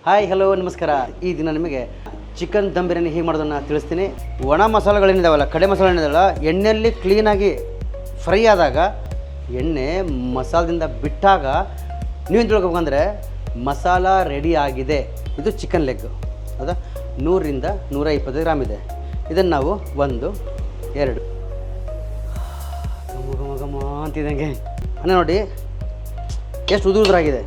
Hi hello ನಮಸ್ಕಾರ. ಈ ದಿನ ನಿಮಗೆ ಚಿಕನ್ ದಮ್ ಬಿರಿಯಾನಿ ಹೇಗೆ ಮಾಡೋದನ್ನು ತಿಳಿಸ್ತೀನಿ. ಒಣ ಮಸಾಲೆಗಳೇನಿದಾವಲ್ಲ, ಕಡೆ ಮಸಾಲೆಗಳಿದಾವಲ್ಲ, ಎಣ್ಣೆಯಲ್ಲಿ ಕ್ಲೀನಾಗಿ ಫ್ರೈ ಆದಾಗ, ಎಣ್ಣೆ ಮಸಾಲದಿಂದ ಬಿಟ್ಟಾಗ ನೀವೇನು ತಿಳ್ಕೊಬೇಕಂದ್ರೆ ಮಸಾಲ ರೆಡಿ ಆಗಿದೆ. ಇದು ಚಿಕನ್ ಲೆಗ್, ಹೌದಾ? 100ರಿಂದ 120 ಗ್ರಾಮ್ ಇದೆ. ಇದನ್ನು ನಾವು 1, 2 ಘಮ ಘಮ ಅಂತಿದ್ದಂಗೆ ಅನ್ನ ನೋಡಿ ಎಷ್ಟು ಉದುರಾಗಿದೆ.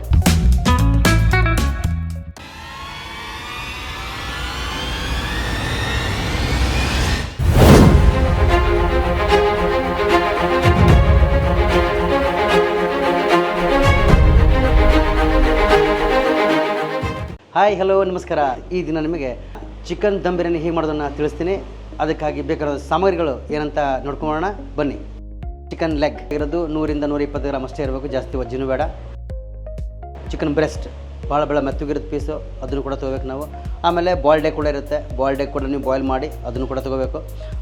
ಹಾಯ್ ಹಲೋ ನಮಸ್ಕಾರ. ಈ ದಿನ ನಿಮಗೆ ಚಿಕನ್ ದಮ್ ಬಿರಿಯಾನಿ ಹೇಗೆ ಮಾಡೋದನ್ನು ತಿಳಿಸ್ತೀನಿ. ಅದಕ್ಕಾಗಿ ಬೇಕಾದ ಸಾಮಗ್ರಿಗಳು ಏನಂತ ನೋಡ್ಕೊಳ್ಳೋಣ ಬನ್ನಿ. ಚಿಕನ್ ಲೆಗ್ ಇರೋದು 100ರಿಂದ 120 ಗ್ರಾಮ್ ಅಷ್ಟೇ ಇರಬೇಕು, ಜಾಸ್ತಿ ವಜ್ಜನೂ ಬೇಡ. ಚಿಕನ್ ಬ್ರೆಸ್ಟ್ ಭಾಳ ಮೆತ್ತಗಿರುತ್ತೆ ಪೀಸು, ಅದನ್ನು ಕೂಡ ತೊಗೋಬೇಕು ನಾವು. ಆಮೇಲೆ ಬಾಯ್ಲ್ಡ್ ಎಗ್ ಕೂಡ ಇರುತ್ತೆ, ಬಾಯ್ಲ್ಡ್ ಎಗ್ ಕೂಡ ನೀವು ಬಾಯ್ಲ್ ಮಾಡಿ ಅದನ್ನು ಕೂಡ ತೊಗೋಬೇಕು.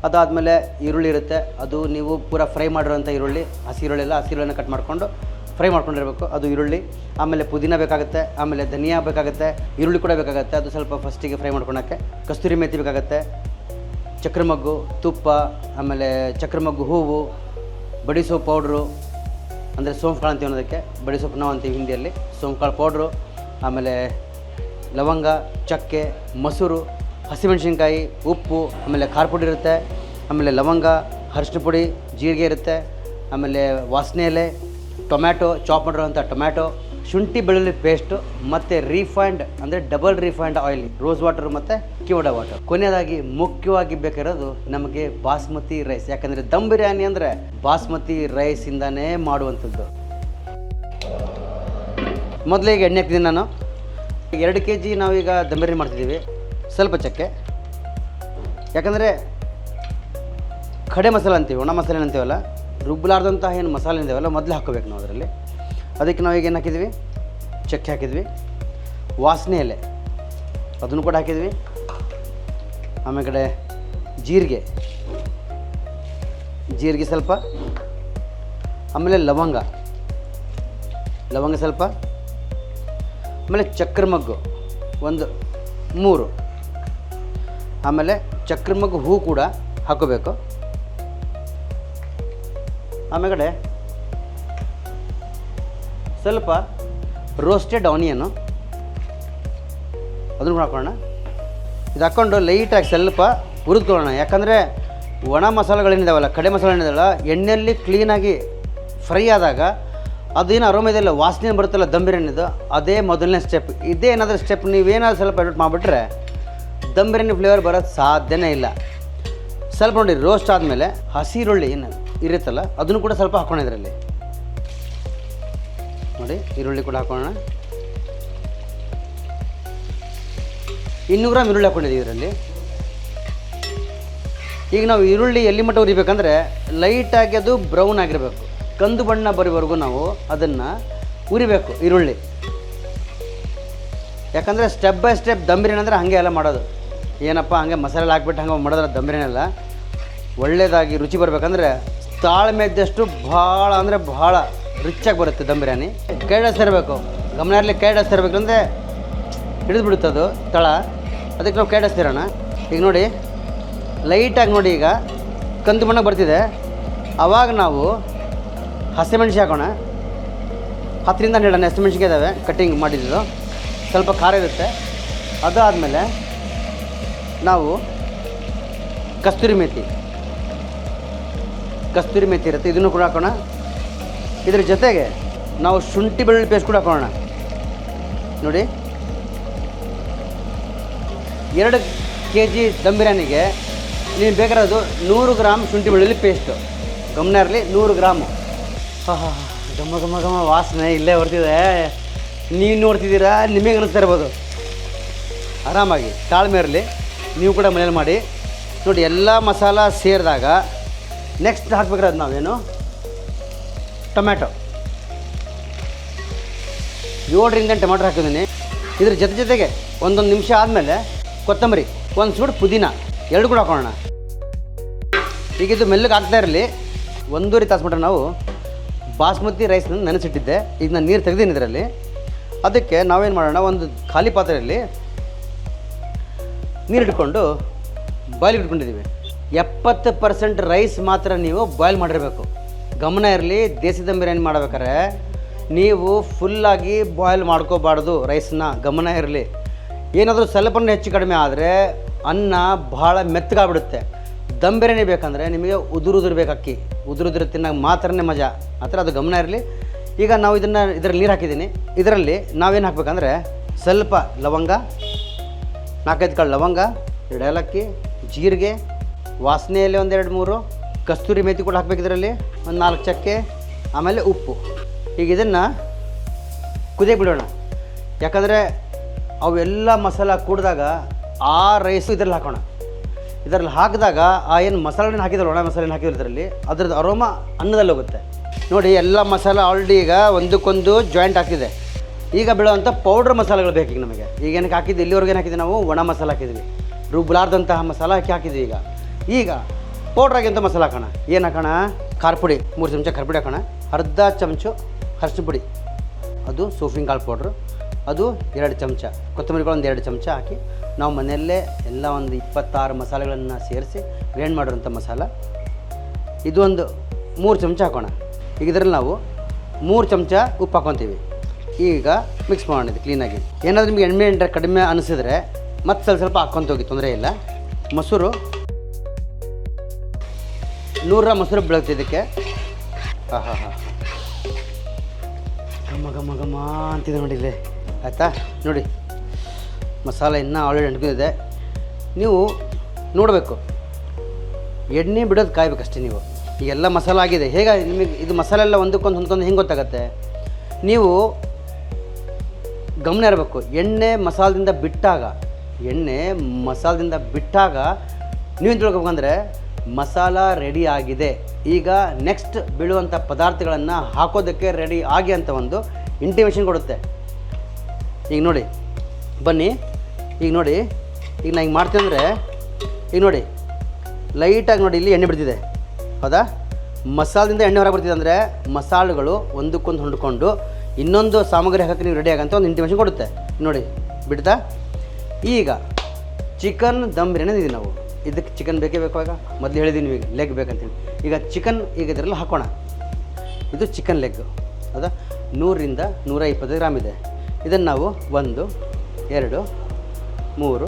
ಅದಾದಮೇಲೆ ಈರುಳ್ಳಿ ಇರುತ್ತೆ, ಅದು ನೀವು ಪೂರ ಫ್ರೈ ಮಾಡಿರೋಂಥ ಈರುಳ್ಳಿ, ಹಸಿ ಈರುಳ್ಳಿನ ಕಟ್ ಮಾಡಿಕೊಂಡು ಫ್ರೈ ಮಾಡ್ಕೊಂಡಿರಬೇಕು, ಅದು ಈರುಳ್ಳಿ. ಆಮೇಲೆ ಪುದೀನ ಬೇಕಾಗುತ್ತೆ, ಆಮೇಲೆ ಧನಿಯಾ ಬೇಕಾಗುತ್ತೆ, ಈರುಳ್ಳಿ ಕೂಡ ಬೇಕಾಗುತ್ತೆ, ಅದು ಸ್ವಲ್ಪ ಫಸ್ಟಿಗೆ ಫ್ರೈ ಮಾಡ್ಕೊಳಕ್ಕೆ. ಕಸ್ತೂರಿ ಮೆಥಿ ಬೇಕಾಗುತ್ತೆ, ಚಕ್ರಮಗ್ಗು, ತುಪ್ಪ, ಆಮೇಲೆ ಚಕ್ರಮಗ್ಗು ಹೂವು, ಬಡಿ ಸೊಪ್ಪು ಪೌಡ್ರು, ಅಂದರೆ ಸೋಂಪು ಕಾಳು ಅಂತೀವಿ ಅನ್ನೋದಕ್ಕೆ, ಬಡಿ ಸೊಪ್ಪು ನಾವು ಅಂತೀವಿ ಹಿಂದಿಯಲ್ಲಿ, ಸೋಂಪು ಕಾಳು ಪೌಡ್ರು, ಆಮೇಲೆ ಲವಂಗ, ಚಕ್ಕೆ, ಮೊಸರು, ಹಸಿಮೆಣ್ಸಿನ್ಕಾಯಿ, ಉಪ್ಪು, ಆಮೇಲೆ ಖಾರ ಪುಡಿ ಇರುತ್ತೆ, ಆಮೇಲೆ ಲವಂಗ, ಅರಿಶಿನ ಪುಡಿ, ಜೀರಿಗೆ ಇರುತ್ತೆ, ಆಮೇಲೆ ವಾಸನೆ ಎಲೆ, ಟೊಮ್ಯಾಟೊ, ಚಾಪ್ ಮಾಡಿರೋಂಥ ಟೊಮ್ಯಾಟೊ, ಶುಂಠಿ ಬೆಳ್ಳುಳ್ಳಿ ಪೇಸ್ಟು, ಮತ್ತು ರೀಫೈಂಡ್ ಅಂದರೆ double refined oil, rose water ಮತ್ತು ಕಿವಡ ವಾಟರ್. ಕೊನೆಯದಾಗಿ ಮುಖ್ಯವಾಗಿ ಬೇಕಾಗಿರೋದು ನಮಗೆ ಬಾಸ್ಮತಿ ರೈಸ್. ಯಾಕಂದರೆ ದಮ್ ಬಿರಿಯಾನಿ ಅಂದರೆ ಬಾಸ್ಮತಿ ರೈಸಿಂದನೇ ಮಾಡುವಂಥದ್ದು. ಮೊದಲಿಗೆ ಎಣ್ಣೆ ಹಾಕ್ತೀನಿ ನಾನು. 2 kg ನಾವೀಗ ದಮ್ ಬಿರಿಯಾನಿ ಮಾಡ್ತಿದ್ದೀವಿ. ಸ್ವಲ್ಪ ಚಕ್ಕೆ, ಯಾಕಂದರೆ ಖಡೆ ಮಸಾಲೆ ಅಂತೀವಿ, ಒಣ ಮಸಾಲೆ ಅಂತೀವಲ್ಲ, ರುಬ್ಬಲಾರ್ದಂಥ ಏನು ಮಸಾಲೆ ಇದ್ದಾವಲ್ಲ ಮೊದಲೇ ಹಾಕೋಬೇಕು ನಾವು ಅದರಲ್ಲಿ. ಅದಕ್ಕೆ ನಾವೀಗ ಏನು ಹಾಕಿದ್ವಿ, ಚಕ್ಕೆ ಹಾಕಿದ್ವಿ, ವಾಸನೆ ಎಲೆ ಅದನ್ನು ಕೂಡ ಹಾಕಿದ್ವಿ, ಆಮೇಲೆ ಕಡೆ ಜೀರಿಗೆ ಸ್ವಲ್ಪ, ಆಮೇಲೆ ಲವಂಗ ಸ್ವಲ್ಪ, ಆಮೇಲೆ ಚಕ್ರಮಗ್ಗು 3, ಆಮೇಲೆ ಚಕ್ರಮಗ್ಗು ಹೂ ಕೂಡ ಹಾಕೋಬೇಕು. ಆಮೇಲೆ ಸ್ವಲ್ಪ ರೋಸ್ಟೆಡ್ ಆನಿಯನ್ನು ಅದನ್ನು ಕೂಡ ಹಾಕೋಣ. ಇದು ಹಾಕ್ಕೊಂಡು ಲೈಟಾಗಿ ಸ್ವಲ್ಪ ಹುರಿದ್ಕೊಳ್ಳೋಣ. ಯಾಕಂದರೆ ಒಣ ಮಸಾಲೆಗಳೇನಿದಾವಲ್ಲ, ಕಡೆ ಮಸಾಲೆಗಳಿದಾವಲ್ಲ, ಎಣ್ಣೆಯಲ್ಲಿ ಕ್ಲೀನಾಗಿ ಫ್ರೈ ಆದಾಗ ಅದೇನು ಅರೋಮೆದಿಲ್ಲ, ವಾಸನೆ ಬರುತ್ತಲ್ಲ ದಮ್ ಬಿರಿಯಾನಿದು, ಅದೇ ಮೊದಲನೇ ಸ್ಟೆಪ್. ಇದೇ ಏನಾದರೂ ಸ್ಟೆಪ್ ನೀವೇನಾದ್ರು ಸ್ವಲ್ಪ ಎಡಿಟ್ ಮಾಡಿಬಿಟ್ರೆ ದಮ್ ಬಿರಿಯಾನಿ ಫ್ಲೇವರ್ ಬರೋದು ಸಾಧ್ಯನೇ ಇಲ್ಲ. ಸ್ವಲ್ಪ ನೋಡಿ ರೋಸ್ಟ್ ಆದಮೇಲೆ ಹಸಿ ಈರುಳ್ಳಿ ಏನು ಇರುತ್ತಲ್ಲ ಅದನ್ನು ಕೂಡ ಸ್ವಲ್ಪ ಹಾಕೋಣ. ಇದರಲ್ಲಿ ನೋಡಿ ಈರುಳ್ಳಿ ಕೂಡ ಹಾಕೋಣ. 200 ಗ್ರಾಮ್ ಈರುಳ್ಳಿ ಹಾಕೊಂಡಿದ್ದೀವಿ ಇದರಲ್ಲಿ. ಈಗ ನಾವು ಈರುಳ್ಳಿ ಎಲ್ಲಿ ಮಟ್ಟ ಉರಿಬೇಕಂದ್ರೆ ಲೈಟಾಗಿ ಅದು ಬ್ರೌನ್ ಆಗಿರಬೇಕು, ಕಂದು ಬಣ್ಣ ಬರೋವರೆಗೂ ನಾವು ಅದನ್ನು ಉರಿಬೇಕು ಈರುಳ್ಳಿ. ಯಾಕಂದರೆ step by step dum biryani ಅಂದರೆ ಹಾಗೆ ಎಲ್ಲ ಮಾಡೋದು. ಏನಪ್ಪ ಹಂಗೆ ಮಸಾಲೆ ಹಾಕ್ಬಿಟ್ಟು ಹಂಗೆ ಮಾಡೋದ್ರೆ ದಮ್ ಬಿರಿಯಾನಿ ಎಲ್ಲ ಒಳ್ಳೆಯದಾಗಿ ರುಚಿ ಬರಬೇಕಂದ್ರೆ ತಾಳ್ಮೆ ಇದ್ದಷ್ಟು ಭಾಳ ಅಂದರೆ ಭಾಳ ರಿಚಾಗಿ ಬರುತ್ತೆ ದಮ್ ಬಿರಿಯಾನಿ. ಕೈಡಸ್ ಇರಬೇಕು, ಗಮನ ಇರಲಿ. ಕೈಡಸ್ ಇರಬೇಕಂದ್ರೆ ಹಿಡಿದು ಬಿಡುತ್ತದು ತಳ, ಅದಕ್ಕೆ ನಾವು ಕೈಡಸ್ ಇರೋಣ. ಈಗ ನೋಡಿ ಲೈಟಾಗಿ ನೋಡಿ, ಈಗ ಕಂದು ಬಣ್ಣ ಬರ್ತಿದೆ, ಆವಾಗ ನಾವು ಹಸಿಮೆಣ್ಸಿ ಹಾಕೋಣ. 10ರಿಂದ 12 ಹಸಿಮೆಣ್ಸಿಗೆ ಇದ್ದಾವೆ ಕಟ್ಟಿಂಗ್ ಮಾಡಿದ್ದು, ಸ್ವಲ್ಪ ಖಾರ ಇರುತ್ತೆ. ಅದಾದಮೇಲೆ ನಾವು ಕಸ್ತೂರಿ ಮೆಥಿ ಇರುತ್ತೆ, ಇದನ್ನು ಕೂಡ ಹಾಕೋಣ. ಇದ್ರ ಜೊತೆಗೆ ನಾವು ಶುಂಠಿ ಬೆಳ್ಳುಳ್ಳಿ ಪೇಸ್ಟ್ ಕೂಡ ಹಾಕೋಣ. ನೋಡಿ 2 kg ದಮ್ ಬಿರಿಯಾನಿಗೆ ನೀವು ಬೇಕಾಗಿರೋದು 100 ಗ್ರಾಮ್ ಶುಂಠಿ ಬೆಳ್ಳುಳ್ಳಿ ಪೇಸ್ಟು. ಗಮನ ಇರಲಿ, 100 ಗ್ರಾಮು. ಘಮ ವಾಸನೆ ಇಲ್ಲೇ ಬರ್ತಿದೆ. ನೀವು ನೋಡ್ತಿದ್ದೀರಾ, ನಿಮಗೆ ಅನ್ನಿಸ್ತಾ ಇರ್ಬೋದು. ಆರಾಮಾಗಿ ತಾಳ್ಮೆ ಇರಲಿ, ನೀವು ಕೂಡ ಮನೇಲಿ ಮಾಡಿ ನೋಡಿ. ಎಲ್ಲ ಮಸಾಲ ಸೇರಿದಾಗ ನೆಕ್ಸ್ಟ್ ಹಾಕ್ಬೇಕಾದ್ರೆ ನಾವೇನು ಟೊಮ್ಯಾಟೊ 7ರಿಂದ 8 ಟೊಮ್ಯಾಟೊ ಹಾಕಿದ್ದೀನಿ. ಇದ್ರ ಜೊತೆಗೆ 1 ನಿಮಿಷ ಆದಮೇಲೆ ಕೊತ್ತಂಬರಿ, 1 ಸ್ಪೂನ್ ಪುದೀನ 2 ಕೂಡ ಹಾಕೋಣ. ಈಗ ಇದು ಮೆಲ್ಲಗೆ ಆಗ್ತಾ ಇರಲಿ. 1.5 ತಾಸು ಮಟ್ಟ ನಾವು ಬಾಸ್ಮತಿ ರೈಸ್ನ ನೆನೆಸಿಟ್ಟಿದ್ದೆ. ಈಗ ನಾನು ನೀರು ತೆಗೆದೀನಿ ಇದರಲ್ಲಿ. ಅದಕ್ಕೆ ನಾವೇನು ಮಾಡೋಣ, ಒಂದು ಖಾಲಿ ಪಾತ್ರೆಯಲ್ಲಿ ನೀರು ಇಟ್ಕೊಂಡು ಬಾಯ್ಲಿಗೆ ಇಟ್ಕೊಂಡಿದ್ದೀವಿ. 70% ರೈಸ್ ಮಾತ್ರ ನೀವು ಬಾಯ್ಲ್ ಮಾಡಿರಬೇಕು. ಗಮನ ಇರಲಿ, ದೇಸಿ ದಮ್ ಬಿರಿಯಾನಿ ಮಾಡ್ಬೇಕಾದ್ರೆ ನೀವು ಫುಲ್ಲಾಗಿ ಬಾಯ್ಲ್ ಮಾಡ್ಕೋಬಾರ್ದು ರೈಸನ್ನ. ಗಮನ ಇರಲಿ, ಏನಾದರೂ ಸ್ವಲ್ಪ ಹೆಚ್ಚು ಕಡಿಮೆ ಆದರೆ ಅನ್ನ ಭಾಳ ಮೆತ್ತಗಾಗ್ಬಿಡುತ್ತೆ. ದಮ್ ಬಿರಿಯಾನಿ ಬೇಕಂದರೆ ನಿಮಗೆ ಉದುರು ಬೇಕು, ಅಕ್ಕಿ ಉದುರು ತಿನ್ನಾಗ ಮಾತ್ರನೇ ಮಜಾ. ಆ ಥರ ಅದು ಗಮನ ಇರಲಿ. ಈಗ ನಾವು ಇದರಲ್ಲಿ ನೀರು ಹಾಕಿದ್ದೀನಿ. ಇದರಲ್ಲಿ ನಾವೇನು ಹಾಕಬೇಕಂದ್ರೆ ಸ್ವಲ್ಪ ಲವಂಗ, 4-5 ಕಾಳು ಲವಂಗ, 2 ಏಲಕ್ಕಿ, ಜೀರಿಗೆ, ವಾಸನೆಯಲ್ಲಿ 1-2-3 ಕಸ್ತೂರಿ ಮೇಥಿ ಕೂಡ ಹಾಕಬೇಕು. ಇದರಲ್ಲಿ ಒಂದು 4 ಚಕ್ಕೆ, ಆಮೇಲೆ ಉಪ್ಪು. ಈಗ ಇದನ್ನು ಕುದಿಯಕ್ಕೆ ಬಿಡೋಣ. ಯಾಕಂದರೆ ಅವೆಲ್ಲ ಮಸಾಲ ಕೂಡಿದಾಗ ಆ ರೈಸು ಇದರಲ್ಲಿ ಹಾಕೋಣ. ಇದರಲ್ಲಿ ಹಾಕಿದಾಗ ಆ ಏನು ಮಸಾಲೆನ ಹಾಕಿದ್ರೆ, ಒಣ ಮಸಾಲೆನ ಹಾಕಿದ್ರೆ ಇದರಲ್ಲಿ ಅದ್ರದ್ದು ಅರೋಮ ಅನ್ನದಲ್ಲಿ ಹೋಗುತ್ತೆ. ನೋಡಿ, ಎಲ್ಲ ಮಸಾಲ ಆಲ್ರೆಡಿ ಈಗ ಒಂದಕ್ಕೊಂದು ಜಾಯಿಂಟ್ ಆಗ್ತಿದೆ. ಈಗ ಬೀಳೋವಂಥ ಪೌಡ್ರ್ ಮಸಾಲೆಗಳು ಬೇಕು. ಈಗ ನಮಗೆ ಈಗ ಏನಕ್ಕೆ ಹಾಕಿದ್ದು, ಇಲ್ಲಿವರೆಗೆ ಏನು ಹಾಕಿದ್ವಿ ನಾವು, ಒಣ ಮಸಾಲ ಹಾಕಿದ್ವಿ, ರುಬ್ಬಲಾರ್ದಂತಹ ಮಸಾಲ ಹಾಕಿದ್ವಿ. ಈಗ ಪೌಡ್ರಾಗಿಂತ ಮಸಾಲ ಹಾಕೋಣ. ಏನು ಹಾಕೋಣ? ಖಾರ ಪುಡಿ 3 ಚಮಚ ಖಾರ ಪುಡಿ ಹಾಕೋಣ. ಅರ್ಧ ಚಮಚ ಅರಿಶಿನ ಪುಡಿ, ಅದು ಸೋಫಿಂಗ್ ಕಾಳು ಪೌಡ್ರು, ಅದು 2 ಚಮಚ. ಕೊತ್ತಂಬರಿಗಳು ಒಂದು 2 ಚಮಚ ಹಾಕಿ ನಾವು ಮನೆಯಲ್ಲೇ ಎಲ್ಲ ಒಂದು 26 ಮಸಾಲೆಗಳನ್ನು ಸೇರಿಸಿ ಗ್ರೈಂಡ್ ಮಾಡಿರೋಂಥ ಮಸಾಲ. ಇದು ಒಂದು 3 ಚಮಚ ಹಾಕೋಣ. ಈಗ ಇದರಲ್ಲಿ ನಾವು 3 ಚಮಚ ಉಪ್ಪು ಹಾಕೊತೀವಿ. ಈಗ ಮಿಕ್ಸ್ ಮಾಡೋಣ ಕ್ಲೀನಾಗಿ. ಏನಾದರೂ ನಿಮಗೆ ಎಣ್ಣೆ ಕಡಿಮೆ ಅನಿಸಿದ್ರೆ ಮತ್ತೆ ಸ್ವಲ್ಪ ಹಾಕ್ಕೊಂತ ಹೋಗಿ, ತೊಂದರೆ ಇಲ್ಲ. ಮೊಸರು 100 ಗ್ರಾಮ್ ಮೊಸರು ಬೀಳುತ್ತೆ ಇದಕ್ಕೆ. ಘಮ ಘಮ ಅಂತಿದೆ ನೋಡಿ ಇಲ್ಲಿ, ಆಯಿತಾ? ನೋಡಿ, ಮಸಾಲೆ ಇನ್ನೂ ಆಲ್ರೆಡಿ ಅಂಟ್ಕೊಂಡಿದೆ. ನೀವು ನೋಡಬೇಕು, ಎಣ್ಣೆ ಬಿಡೋದು ಕಾಯ್ಬೇಕಷ್ಟೇ. ನೀವು ಈಗೆಲ್ಲ ಮಸಾಲೆ ಆಗಿದೆ. ಹೇಗೆ ನಿಮಗೆ ಇದು ಮಸಾಲೆ ಎಲ್ಲ ಒಂದಕ್ಕೊಂದು ಹೊಂದ್ಕೊಂಡು ಹೆಂಗೆ ಗೊತ್ತಾಗತ್ತೆ? ನೀವು ಗಮನ ಇರಬೇಕು. ಎಣ್ಣೆ ಮಸಾಲದಿಂದ ಬಿಟ್ಟಾಗ ನೀವೇನು ತಿಳ್ಕೊಬೇಕಂದ್ರೆ ಮಸಾಲ ರೆಡಿ ಆಗಿದೆ. ಈಗ ನೆಕ್ಸ್ಟ್ ಬೀಳುವಂಥ ಪದಾರ್ಥಗಳನ್ನು ಹಾಕೋದಕ್ಕೆ ರೆಡಿ ಆಗಿ ಅಂತ ಒಂದು ಇಂಟಿಮೇಷನ್ ಕೊಡುತ್ತೆ. ಈಗ ನೋಡಿ, ಬನ್ನಿ, ಈಗ ನೋಡಿ, ಈಗ ನಾನು ಹಿಂಗೆ ಮಾಡ್ತೀನಿ ಅಂದರೆ, ಈಗ ನೋಡಿ ಲೈಟಾಗಿ ನೋಡಿ, ಇಲ್ಲಿ ಎಣ್ಣೆ ಬಿಡ್ತಿದೆ, ಹೌದಾ? ಮಸಾಲದಿಂದ ಎಣ್ಣೆ ಹೊರಗೆ ಬರ್ತಿದೆ ಅಂದರೆ ಮಸಾಲೆಗಳು ಒಂದಕ್ಕೊಂದು ಹೊಂದ್ಕೊಂಡು ಇನ್ನೊಂದು ಸಾಮಗ್ರಿ ಹಾಕಕ್ಕೆ ನೀವು ರೆಡಿ ಆಗಂತ ಒಂದು ಇಂಟಿಮೇಷನ್ ಕೊಡುತ್ತೆ. ನೋಡಿ ಬಿಡ್ತಾ. ಈಗ ಚಿಕನ್ ದಮ್ ಬಿರಿಯಾನಿ ಇದೀವಿ ನಾವು. ಇದಕ್ಕೆ ಚಿಕನ್ ಬೇಕೇ ಬೇಕಾಗ, ಮೊದಲು ಹೇಳಿದ್ದೀನಿ ನಿಮಗೆ ಲೆಗ್ ಬೇಕಂತೇಳಿ. ಈಗ ಚಿಕನ್ ಈಗ ಇದರಲ್ಲಿ ಹಾಕೋಣ. ಇದು ಚಿಕನ್ ಲೆಗ್, ಹೌದಾ? 100ರಿಂದ 120 ಗ್ರಾಮ್ ಇದೆ. ಇದನ್ನು ನಾವು 1, 2, 3, 4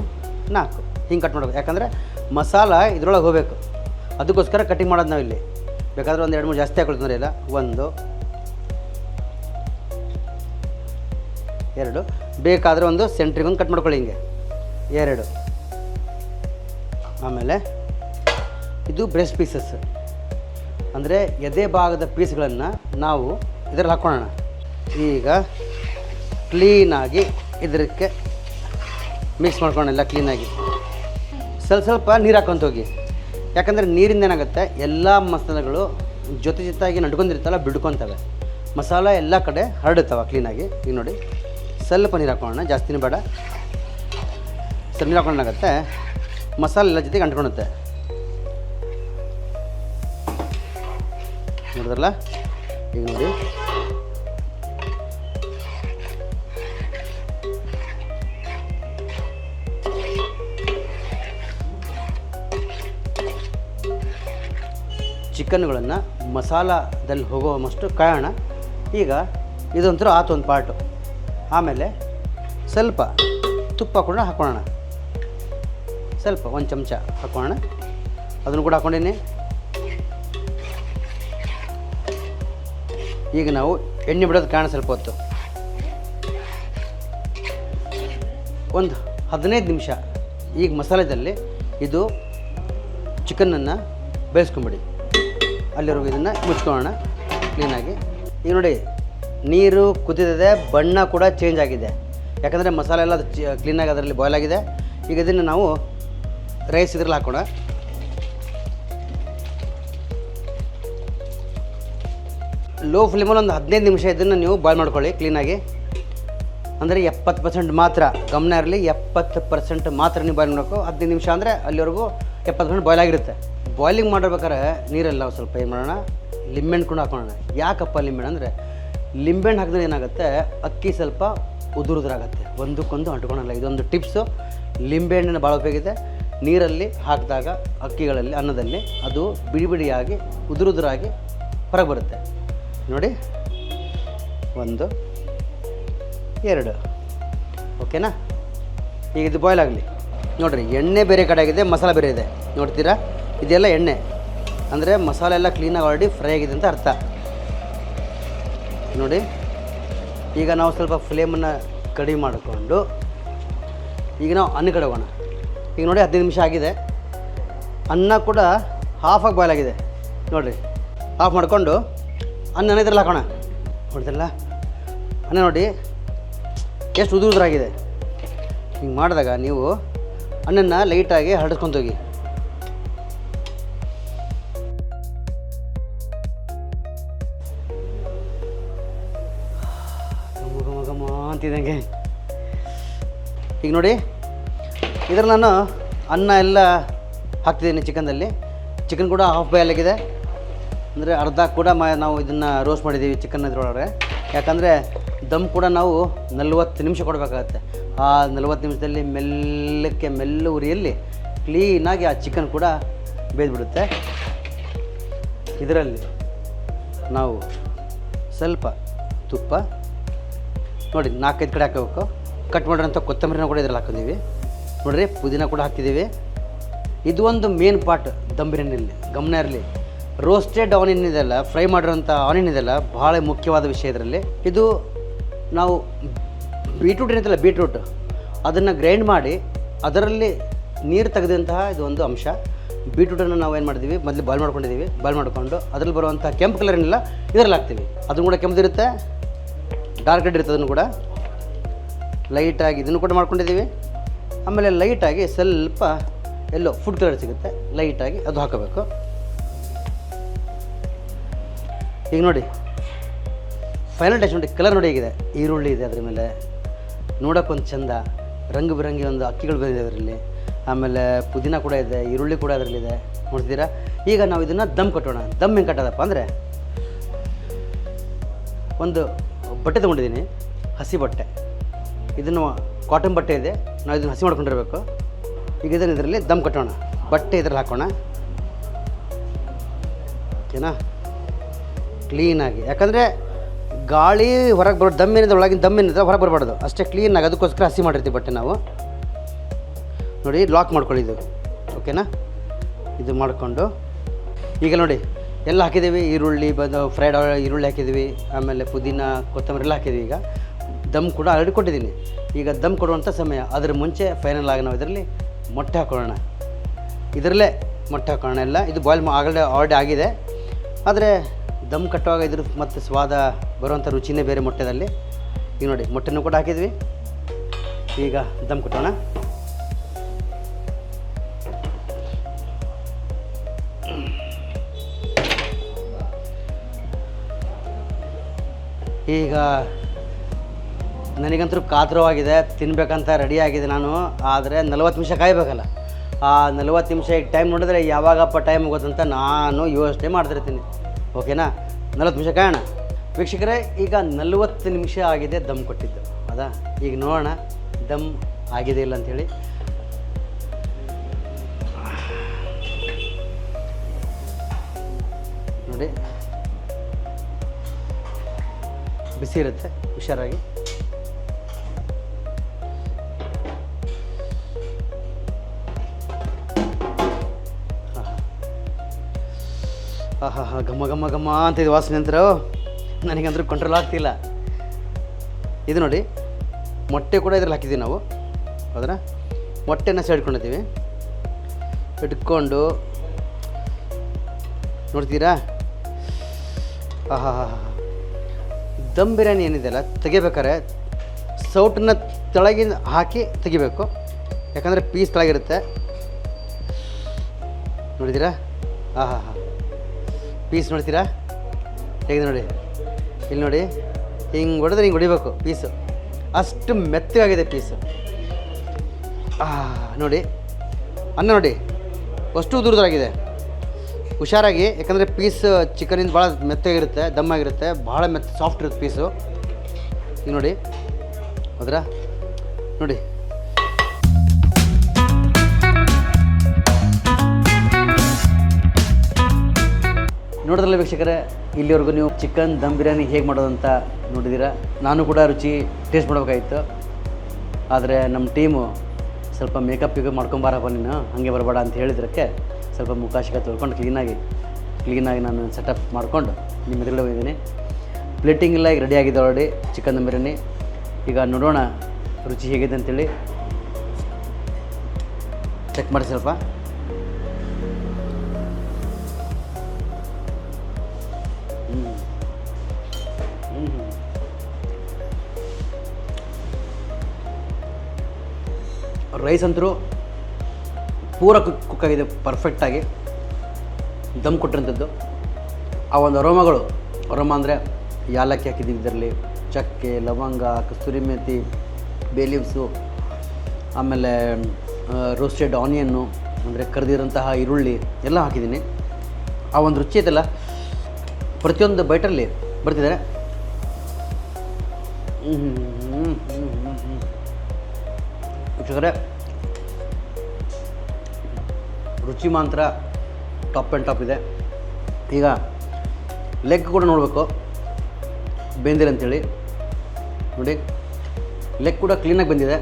ಹಿಂಗೆ ಕಟ್ ಮಾಡಬೇಕು. ಯಾಕಂದರೆ ಮಸಾಲ ಇದ್ರೊಳಗೆ ಹೋಗಬೇಕು, ಅದಕ್ಕೋಸ್ಕರ ಕಟಿಂಗ್ ಮಾಡೋದು ನಾವು ಇಲ್ಲಿ. ಬೇಕಾದರೆ 1-2-3 ಜಾಸ್ತಿ ಹಾಕೊಳ್ತಾರೆ ಇಲ್ಲ. 1, 2, ಬೇಕಾದರೆ ಒಂದು ಸೆಂಟ್ರಿಗೆ ಕಟ್ ಮಾಡ್ಕೊಳ್ಳಿ ಹಿಂಗೆ 2. ಆಮೇಲೆ ಇದು ಬ್ರೆಸ್ಟ್ ಪೀಸಸ್, ಅಂದರೆ ಎದೆ ಭಾಗದ ಪೀಸ್ಗಳನ್ನು ನಾವು ಇದರಲ್ಲಿ ಹಾಕ್ಕೊಳ್ಳೋಣ. ಈಗ ಕ್ಲೀನಾಗಿ ಇದಕ್ಕೆ ಮಿಕ್ಸ್ ಮಾಡ್ಕೊಳ್ಳೋಣ ಕ್ಲೀನಾಗಿ. ಸ್ವಲ್ಪ ನೀರು ಹಾಕ್ಕೊಂತ ಹೋಗಿ. ಯಾಕಂದರೆ ನೀರಿಂದ ಏನಾಗುತ್ತೆ, ಎಲ್ಲ ಮಸಾಲೆಗಳು ಜೊತೆಯಾಗಿ ನಡ್ಕೊಂಡಿರ್ತಲ್ಲ, ಬಿಡ್ಕೊತವೆ. ಮಸಾಲ ಎಲ್ಲ ಕಡೆ ಹರಡುತ್ತವೆ ಕ್ಲೀನಾಗಿ. ಈಗ ನೋಡಿ, ಸ್ವಲ್ಪ ನೀರು ಹಾಕೋಣ, ಜಾಸ್ತಿನೂ ಬೇಡ. ಸ್ವಲ್ಪ ನೀರು ಹಾಕೊಂಡಾಗತ್ತೆ, ಮಸಾಲೆ ಎಲ್ಲ ಜೊತೆಗೆ ಅಂಟ್ಕೊಳುತ್ತೆ. ನೋಡಿದ್ರಲ್ಲ? ಈಗ ನೋಡಿ, ಚಿಕನ್ಗಳನ್ನು ಮಸಾಲದಲ್ಲಿ ಹೋಗುವಷ್ಟು ಕಾಯೋಣ. ಈಗ ಇದೊಂಥರ ಆತು ಒಂದು ಪಾರ್ಟು. ಆಮೇಲೆ ಸ್ವಲ್ಪ ತುಪ್ಪ ಕೂಡ ಹಾಕೋಣ, ಸ್ವಲ್ಪ 1 ಚಮಚ ಹಾಕೋಣ. ಅದನ್ನು ಕೂಡ ಹಾಕ್ಕೊಂಡೀನಿ. ಈಗ ನಾವು ಎಣ್ಣೆ ಬಿಡೋದು ಕಾರಣ ಸ್ವಲ್ಪ ಹೊತ್ತು, ಒಂದು 15 ನಿಮಿಷ ಈಗ ಮಸಾಲೆದಲ್ಲಿ ಇದು ಚಿಕನನ್ನು ಬೇಯಿಸ್ಕೊಂಬಿಡಿ. ಅಲ್ಲಿವರೆಗೂ ಇದನ್ನು ಮುಚ್ಕೊಳ್ಳೋಣ ಕ್ಲೀನಾಗಿ. ಈಗ ನೋಡಿ, ನೀರು ಕುದಿದಿದೆ, ಬಣ್ಣ ಕೂಡ ಚೇಂಜ್ ಆಗಿದೆ. ಯಾಕಂದರೆ ಮಸಾಲೆ ಎಲ್ಲ ಕ್ಲೀನಾಗಿ ಅದರಲ್ಲಿ ಬಾಯ್ಲ್ ಆಗಿದೆ. ಈಗ ಇದನ್ನು ನಾವು ರೈಸ್ ಇದ್ರಲ್ಲಿ ಹಾಕೋಣ. ಲೋ ಫ್ಲೇಮಲ್ಲಿ ಒಂದು 15 ನಿಮಿಷ ಇದನ್ನು ನೀವು ಬಾಯ್ಲ್ ಮಾಡ್ಕೊಳ್ಳಿ ಕ್ಲೀನಾಗಿ. ಅಂದರೆ 70% ಮಾತ್ರ, ಗಮನ ಇರಲಿ, 70% ಮಾತ್ರ ನೀವು ಬಾಯ್ಲ್ ಮಾಡಬೇಕು. 15 ನಿಮಿಷ ಅಂದರೆ ಅಲ್ಲಿವರೆಗೂ 70% ಬಾಯ್ಲ್ ಆಗಿರುತ್ತೆ. ಬಾಯ್ಲಿಂಗ್ ಮಾಡಿರ್ಬೇಕಾದ್ರೆ ನೀರೆಲ್ಲ ಸ್ವಲ್ಪ ಏನು ಮಾಡೋಣ, ಲಿಂಬೆಹಣ್ಣು ಕೂಡ ಹಾಕೋಣ. ಯಾಕಪ್ಪ ಲಿಂಬೆಹಣ್ಣು ಅಂದರೆ, ಲಿಂಬೆಹಣ್ಣು ಹಾಕಿದ್ರೆ ಏನಾಗುತ್ತೆ, ಅಕ್ಕಿ ಸ್ವಲ್ಪ ಉದುರುದ್ರಾಗತ್ತೆ, ಒಂದಕ್ಕೊಂದು ಅಂಟ್ಕೊಳಲ್ಲ. ಇದೊಂದು ಟಿಪ್ಸು. ಲಿಂಬೆಹಣ್ಣಿನ ಭಾಳ ಉಪಯೋಗ ಇದೆ. ನೀರಲ್ಲಿ ಹಾಕಿದಾಗ ಅಕ್ಕಿಗಳಲ್ಲಿ ಅನ್ನದಲ್ಲಿ ಅದು ಬಿಡಿ ಬಿಡಿಯಾಗಿ ಉದುರುದುರಾಗಿ ಹೊರಗೆ ಬರುತ್ತೆ ನೋಡಿ. 1 2 ಓಕೆನಾ. ಈಗ ಇದು ಬಾಯ್ಲ್ ಆಗಲಿ ನೋಡಿರಿ. ಎಣ್ಣೆ ಬೇರೆ ಕಡೆ ಆಗಿದೆ, ಮಸಾಲೆ ಬೇರೆ ಇದೆ ನೋಡ್ತೀರಾ. ಇದೆಲ್ಲ ಎಣ್ಣೆ ಅಂದರೆ ಮಸಾಲೆ ಎಲ್ಲ ಕ್ಲೀನಾಗಿ ಆಲ್ರೆಡಿ ಫ್ರೈ ಆಗಿದೆ ಅಂತ ಅರ್ಥ ನೋಡಿ. ಈಗ ನಾವು ಸ್ವಲ್ಪ ಫ್ಲೇಮನ್ನು ಕಡಿಮೆ ಮಾಡಿಕೊಂಡು ಈಗ ನಾವು ಅನ್ನ ಕಡೆ ಹೋಗೋಣ. ಈಗ ನೋಡಿ 15 ನಿಮಿಷ ಆಗಿದೆ. ಅನ್ನ ಕೂಡ ಹಾಫಾಗಿ ಬಾಯ್ಲ್ ಆಗಿದೆ ನೋಡಿರಿ. ಆಫ್ ಮಾಡಿಕೊಂಡು ಅನ್ನ ಇದ್ರಲ್ಲಿ ಹಾಕೋಣ. ನೋಡಿದ್ರಲ್ಲ ಅನ್ನ ನೋಡಿ ಎಷ್ಟು ಉದುರಾಗಿದೆ. ಹಿಂಗೆ ಮಾಡಿದಾಗ ನೀವು ಅನ್ನನ್ನು ಲೈಟಾಗಿ ಹರಡಿಸ್ಕೊಂಡು ಹೋಗಿ. ಘಮ ಅಂತಿದ್ದಂಗೆ ಈಗ ನೋಡಿ. ಇದ್ರಲ್ಲಿ ನಾನು ಅನ್ನ ಎಲ್ಲ ಹಾಕ್ತಿದ್ದೀನಿ ಚಿಕನ್ದಲ್ಲಿ. ಚಿಕನ್ ಕೂಡ ಹಾಫ್ ಬಾಯ್ಲ್ ಆಗಿದೆ, ಅಂದರೆ ಅರ್ಧ ಕೂಡ ನಾವು ಇದನ್ನು ರೋಸ್ಟ್ ಮಾಡಿದ್ದೀವಿ ಚಿಕನ್ ಇದ್ರೊಳಗೆ. ಯಾಕಂದರೆ ದಮ್ ಕೂಡ ನಾವು 40 ನಿಮಿಷ ಕೊಡಬೇಕಾಗತ್ತೆ. ಆ 40 ನಿಮಿಷದಲ್ಲಿ ಮೆಲ್ಲ ಉರಿಯಲ್ಲಿ ಕ್ಲೀನಾಗಿ ಆ ಚಿಕನ್ ಕೂಡ ಬೇಯ್ದುಬಿಡುತ್ತೆ. ಇದರಲ್ಲಿ ನಾವು ಸ್ವಲ್ಪ ತುಪ್ಪ ನೋಡಿ 4-5 ಕಡೆ ಹಾಕಬೇಕು. ಕಟ್ ಮಾಡಿರೋಂಥ ಕೊತ್ತಂಬರಿನ ಕೂಡ ಇದ್ರಲ್ಲಿ ಹಾಕಿದ್ದೀವಿ ನೋಡಿರಿ. ಪುದೀನ ಕೂಡ ಹಾಕ್ತಿದ್ದೀವಿ. ಇದು ಒಂದು ಮೇನ್ ಪಾರ್ಟ್ ದಮ್ ಬಿರಿಯಾನಿಯಲ್ಲಿ. ಗಮನ ಇರಲಿ, ರೋಸ್ಟೆಡ್ ಆನಿಯನ್ ಇದೆಲ್ಲ, ಫ್ರೈ ಮಾಡಿರೋಂಥ ಆನಿಯನ್ ಇದೆಲ್ಲ ಭಾಳ ಮುಖ್ಯವಾದ ವಿಷಯ ಇದರಲ್ಲಿ. ಇದು ನಾವು ಬೀಟ್ರೂಟ್ ಏನಿದೆಯಲ್ಲ, ಬೀಟ್ರೂಟ್ ಅದನ್ನು ಗ್ರೈಂಡ್ ಮಾಡಿ ಅದರಲ್ಲಿ ನೀರು ತೆಗೆದಂತಹ ಇದು ಒಂದು ಅಂಶ. ಬೀಟ್ರೂಟನ್ನು ನಾವು ಏನು ಮಾಡಿದ್ದೀವಿ, ಮೊದಲು ಬಾಯ್ಲ್ ಮಾಡ್ಕೊಂಡಿದ್ದೀವಿ. ಬಾಯ್ಲ್ ಮಾಡಿಕೊಂಡು ಅದರಲ್ಲಿ ಬರುವಂಥ ಕೆಂಪು ಕಲರ್ ಏನಿಲ್ಲ ಇದರಲ್ಲಿ ಹಾಕ್ತೀವಿ. ಅದನ್ನು ಕೂಡ ಕೆಂಪದಿರುತ್ತೆ, ಡಾರ್ಕ್ ರೆಡ್ ಇರುತ್ತೆ. ಅದನ್ನು ಕೂಡ ಲೈಟಾಗಿ ಇದನ್ನು ಕೂಡ ಮಾಡ್ಕೊಂಡಿದ್ದೀವಿ. ಆಮೇಲೆ ಲೈಟಾಗಿ ಸ್ವಲ್ಪ ಎಲ್ಲೋ ಫುಡ್ ಕಲರ್ ಸಿಗುತ್ತೆ, ಲೈಟಾಗಿ ಅದು ಹಾಕಬೇಕು. ಈಗ ನೋಡಿ ಫೈನಲ್ ಟಚ್ ನೋಡಿ, ಕಲರ್ ನೋಡಿ ಹೇಗಿದೆ. ಈರುಳ್ಳಿ ಇದೆ ಅದ್ರ ಮೇಲೆ, ನೋಡೋಕ್ಕೊಂದು ಚೆಂದ, ರಂಗು ಬಿರಂಗಿ ಒಂದು ಅಕ್ಕಿಗಳು ಬಂದಿದೆ ಅದರಲ್ಲಿ. ಆಮೇಲೆ ಪುದೀನ ಕೂಡ ಇದೆ, ಈರುಳ್ಳಿ ಕೂಡ ಅದರಲ್ಲಿದೆ ನೋಡ್ತಿದ್ದೀರಾ. ಈಗ ನಾವು ಇದನ್ನು ದಮ್ ಕಟ್ಟೋಣ. ದಮ್ ಹೆಂಗೆ ಕಟ್ಟೋದಪ್ಪ ಅಂದರೆ, ಒಂದು ಬಟ್ಟೆ ತೊಗೊಂಡಿದ್ದೀನಿ, ಹಸಿ ಬಟ್ಟೆ. ಇದನ್ನು ಕಾಟನ್ ಬಟ್ಟೆ ಇದೆ, ನಾವು ಇದನ್ನು ಹಸಿ ಮಾಡ್ಕೊಂಡಿರಬೇಕು. ಈಗ ಇದನ್ನು ಇದರಲ್ಲಿ ದಮ್ ಕಟ್ಟೋಣ. ಬಟ್ಟೆ ಇದರಲ್ಲಿ ಹಾಕೋಣ ಓಕೆನಾ, ಕ್ಲೀನಾಗಿ. ಯಾಕಂದರೆ ಗಾಳಿ ಹೊರಗೆ ಬರೋ ದಮ್ ಏನಿದೆ, ಒಳಗಿನ ದಮ್ ಏನಿದೆ ಹೊರಗೆ ಬರಬಾರ್ದು, ಅಷ್ಟೇ ಕ್ಲೀನಾಗಿ. ಅದಕ್ಕೋಸ್ಕರ ಹಸಿ ಮಾಡಿರ್ತೀವಿ ಬಟ್ಟೆ ನಾವು ನೋಡಿ. ಲಾಕ್ ಮಾಡ್ಕೊಳ್ಳಿದ್ದು ಓಕೆನಾ. ಇದು ಮಾಡಿಕೊಂಡು ಈಗ ನೋಡಿ ಎಲ್ಲ ಹಾಕಿದ್ದೀವಿ. ಈರುಳ್ಳಿ ಬಂದು ಫ್ರೈಡ್ ಈರುಳ್ಳಿ ಹಾಕಿದ್ದೀವಿ, ಆಮೇಲೆ ಪುದೀನ ಕೊತ್ತಂಬರಿ ಎಲ್ಲ ಹಾಕಿದ್ದೀವಿ. ಈಗ ದಮ್ ಕೂಡ ಆಲ್ರೆಡಿ ಕೊಟ್ಟಿದ್ದೀನಿ. ಈಗ ದಮ್ ಕೊಡುವಂಥ ಸಮಯ. ಅದರ ಮುಂಚೆ ಫೈನಲ್ ಆಗಿ ನಾವು ಇದರಲ್ಲಿ ಮೊಟ್ಟೆ ಹಾಕೊಳ್ಳೋಣ. ಇದರಲ್ಲೇ ಮೊಟ್ಟೆ ಹಾಕೋಣ ಎಲ್ಲ. ಇದು ಬಾಯ್ಲ್ ಆಲ್ರೆಡಿ ಆಗಿದೆ, ಆದರೆ ದಮ್ ಕಟ್ಟುವಾಗ ಇದ್ರ ಮತ್ತು ಸ್ವಾದ ಬರುವಂಥ ರುಚಿನೇ ಬೇರೆ ಮೊಟ್ಟೆದಲ್ಲಿ. ಈಗ ನೋಡಿ ಮೊಟ್ಟೆನೂ ಕೂಡ ಹಾಕಿದ್ವಿ. ಈಗ ದಮ್ ಕಟ್ಟೋಣ. ಈಗ ನನಗಂತೂ ಕಾತರವಾಗಿದೆ, ತಿನ್ನಬೇಕಂತ ರೆಡಿಯಾಗಿದೆ ನಾನು. ಆದರೆ 40 ನಿಮಿಷ ಕಾಯಬೇಕಲ್ಲ. ಆ 40 ನಿಮಿಷ ಈಗ ಟೈಮ್ ನೋಡಿದ್ರೆ ಯಾವಾಗಪ್ಪ ಟೈಮ್ ಹೋಗೋದಂತ ನಾನು ಯೋಚನೆ ಮಾಡ್ತಿರ್ತೀನಿ ಓಕೆನಾ. 40 ನಿಮಿಷ ಕಾಯೋಣ ವೀಕ್ಷಕರೇ. ಈಗ 40 ನಿಮಿಷ ಆಗಿದೆ ದಮ್ ಕೊಟ್ಟಿದ್ದು ಹೌದಾ. ಈಗ ನೋಡೋಣ ದಮ್ ಆಗಿದೆ ಇಲ್ಲ ಅಂಥೇಳಿ. ನೋಡಿ ಬಿಸಿ ಇರುತ್ತೆ, ಹುಷಾರಾಗಿ. ಆಹಾ ಘಮ ಘಮ ಘಮ ಅಂತ ಇದು ವಾಸನೆ ಅಂತಾರೆ, ನನಗಂದ್ರೂ ಕಂಟ್ರೋಲ್ ಆಗ್ತಿಲ್ಲ. ಇದು ನೋಡಿ ಮೊಟ್ಟೆ ಕೂಡ ಇದ್ರಲ್ಲಿ ಹಾಕಿದ್ದೀವಿ ನಾವು ಹೌದಾ. ಮೊಟ್ಟೆನ ಸೈಡ್ಕೊಂಡಿದ್ದೀವಿ, ಇಟ್ಕೊಂಡು ನೋಡ್ತೀರಾ. ಆಹಾ ದಮ್ ಬಿರಿಯಾನಿ ಏನಿದೆಯಲ್ಲ ತೆಗಿಬೇಕಾರೆ ಸೌಟನ್ನ ತೆಳಗಿನ ಹಾಕಿ ತೆಗಿಬೇಕು, ಯಾಕಂದರೆ ಪೀಸ್ ತೆಳಗಿರುತ್ತೆ ನೋಡಿದ್ದೀರಾ. ಆಹಾ ಪೀಸ್ ನೋಡ್ತೀರಾ ಹೇಗಿದೆ ನೋಡಿ, ಇಲ್ಲಿ ನೋಡಿ ಹಿಂಗೆ ಹೊಡೆದ್ರೆ ಹಿಂಗೆ ಹೊಡಿಬೇಕು ಪೀಸು, ಅಷ್ಟು ಮೆತ್ತಗಾಗಿದೆ ಪೀಸು. ನೋಡಿ ಅನ್ನ ನೋಡಿ ಅಷ್ಟು ಉದುರುದಾಗಿದೆ. ಹುಷಾರಾಗಿ, ಯಾಕಂದರೆ ಪೀಸ್ ಚಿಕನಿಂದ ಭಾಳ ಮೆತ್ತಗಿರುತ್ತೆ, ದಮ್ಮಾಗಿರುತ್ತೆ, ಭಾಳ ಸಾಫ್ಟ್ ಇರುತ್ತೆ ಪೀಸು. ಈಗ ನೋಡಿ ಹೌದ್ರಾ ನೋಡಿ. ನೋಡಿದ್ರಲ್ಲ ವೀಕ್ಷಕರೇ, ಇಲ್ಲಿವರೆಗೂ ನೀವು ಚಿಕನ್ ದಮ್ ಬಿರಿಯಾನಿ ಹೇಗೆ ಮಾಡೋದಂತ ನೋಡಿದ್ದೀರಾ. ನಾನು ಕೂಡ ರುಚಿ ಟೇಸ್ಟ್ ಮಾಡಬೇಕಾಗಿತ್ತು, ಆದರೆ ನಮ್ಮ ಟೀಮು ಸ್ವಲ್ಪ ಮೇಕಪ್ ಮಾಡ್ಕೊಂಬಾರಪ್ಪ ನೀನು, ಹಾಗೆ ಬರಬೇಡ ಅಂತ ಹೇಳಿದ್ರಕ್ಕೆ ಸ್ವಲ್ಪ ಮುಖ ಶಿಖ ತೊಳ್ಕೊಂಡು ಕ್ಲೀನಾಗಿ ನಾನು ಸೆಟಪ್ ಮಾಡಿಕೊಂಡು ನಿಮ್ಮ ಎದುರುಗಡೆ ಬಂದಿದ್ದೀನಿ. ಪ್ಲೇಟಿಂಗ್ ಎಲ್ಲ ಈಗ ರೆಡಿ ಆಗಿದೆ ಆಲ್ರೆಡಿ ಚಿಕನ್ ದಮ್ ಬಿರಿಯಾನಿ. ಈಗ ನೋಡೋಣ ರುಚಿ ಹೇಗಿದೆ ಅಂತೇಳಿ. ಚೆಕ್ ಮಾಡಿ ಸ್ವಲ್ಪ. ರೈಸ್ ಅಂತರೂ ಪೂರ ಕುಕ್ ಆಗಿದೆ, ಪರ್ಫೆಕ್ಟಾಗಿ ದಮ್ ಕೊಟ್ಟಿರೋಂಥದ್ದು. ಆ ಒಂದು ಅರೋಮ ಅಂದರೆ ಯಾಲಕ್ಕಿ ಹಾಕಿದ್ದೀವಿ ಇದರಲ್ಲಿ, ಚಕ್ಕೆ, ಲವಂಗ, ಕಸ್ತೂರಿ ಮೇಥಿ, ಬೇ ಲೀವ್ಸು, ಆಮೇಲೆ ರೋಸ್ಟೆಡ್ ಆನಿಯನ್ನು ಅಂದರೆ ಕರೆದಿರೋಂತಹ ಈರುಳ್ಳಿ ಎಲ್ಲ ಹಾಕಿದ್ದೀನಿ. ಆ ಒಂದು ರುಚಿ ಐತಲ್ಲ ಪ್ರತಿಯೊಂದು ಬೈಟಲ್ಲಿ ಬರ್ತಿದ್ದಾರೆ. ವೀಕ್ಷಕರೇ, ರುಚಿ ಮಾತ್ರ ಟಾಪ್ ಆ್ಯಂಡ್ ಟಾಪ್ ಇದೆ. ಈಗ ಲೆಗ್ ಕೂಡ ನೋಡಬೇಕು ಬೆಂದಿದೆ ಅಂಥೇಳಿ. ನೋಡಿ, ಲೆಗ್ ಕೂಡ ಕ್ಲೀನಾಗಿ ಬಂದಿದೆ,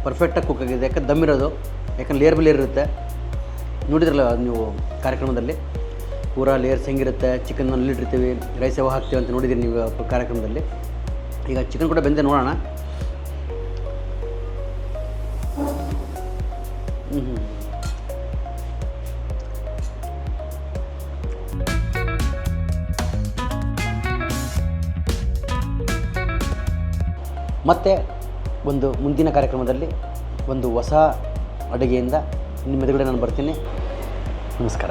ಪರ್ಫೆಕ್ಟಾಗಿ ಕುಕ್ ಆಗಿದೆ. ಯಾಕಂದ್ರೆ ದಮ್ ಇರೋದು, ಯಾಕಂದ್ರೆ ಲೇಯರ್ ಬೈ ಲೇಯರ್ ಇರುತ್ತೆ. ನೋಡಿದ್ರಲ್ಲ ನೀವು ಕಾರ್ಯಕ್ರಮದಲ್ಲಿ ಪೂರಾ ಲೇಯರ್ಸ್ ಹೆಂಗಿರುತ್ತೆ, ಚಿಕನ್ ಅಲ್ಲಿ ಇಟ್ಟಿರ್ತೀವಿ, ರೈಸ್ ಯಾವಾಗ ಹಾಕ್ತೀವಿ ಅಂತ ನೋಡಿದ್ದೀರಿ ನೀವು ಕಾರ್ಯಕ್ರಮದಲ್ಲಿ. ಈಗ ಚಿಕನ್ ಕೂಡ ಬೆಂದಿದೆ, ನೋಡೋಣ. ಮತ್ತೆ ಒಂದು ಮುಂದಿನ ಕಾರ್ಯಕ್ರಮದಲ್ಲಿ ಒಂದು ಹೊಸ ಅಡುಗೆಯಿಂದ ನಿಮ್ಮ ಎದುರುಗಡೆ ನಾನು ಬರ್ತೀನಿ. ನಮಸ್ಕಾರ.